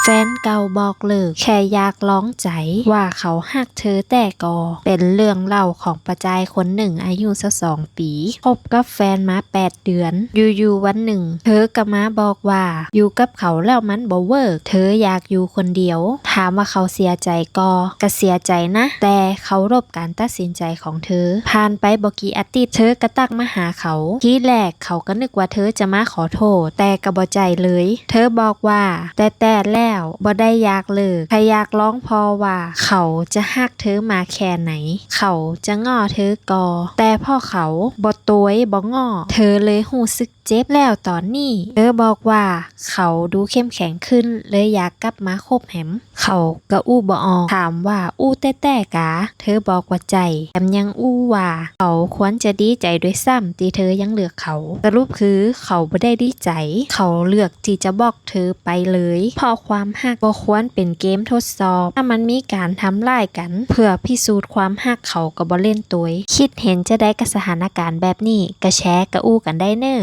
แฟนเก่าบอกเลิกแค่อยากลองใจว่าเขาหักเธอแต่ก็เป็นเรื่องเล่าของประจายคนหนึ่งอายุ22 ปีคบกับแฟนมา8 เดือนอยู่ๆวันหนึ่งเธอก็มาบอกว่าอยู่กับเขาแล้วมันบ่เวิร์กเธออยากอยู่คนเดียวถามว่าเขาเสียใจก็เสียใจนะแต่เขารบการตัดสินใจของเธอผ่านไปบ่กี่อาทิตย์เธอก็ตักมาหาเขาทีแรกเขาก็นึกว่าเธอจะมาขอโทษแต่ก็บ่ใจเลยเธอบอกว่าแต่แล้วบ่ได้อยากเลิกแค่อยากร้องพอว่าเขาจะฮักเธอมาแค่ไหนเขาจะง้อเธอก็แต่พ่อเขาบ่ตวยบ่ง้อเธอเลยรู้สึกเจ็บแล้วตอนนี้เธอบอกว่าเขาดูเข้มแข็งขึ้นเลยอยากกลับมาคบแหมเขาก็อู้บ่ออกถามว่าอู้แต่กะเธอบอกว่าใจแถมยังอู้ว่าเขาควรจะดีใจด้วยซ้ำที่เธอยังเลือกเขาสรุปคือเขาบ่ได้ดีใจเขาเลือกที่จะบอกเธอไปเลยเพราะความฮักบ่ควรเป็นเกมทดสอบถ้ามันมีการทำร้ายกันเพื่อพิสูจน์ความฮักเขาก็บ่เล่นตัวยคิดเห็นจะได้กับสถานการณ์แบบนี้ก็แชร์ก็อู้กันได้เน้อ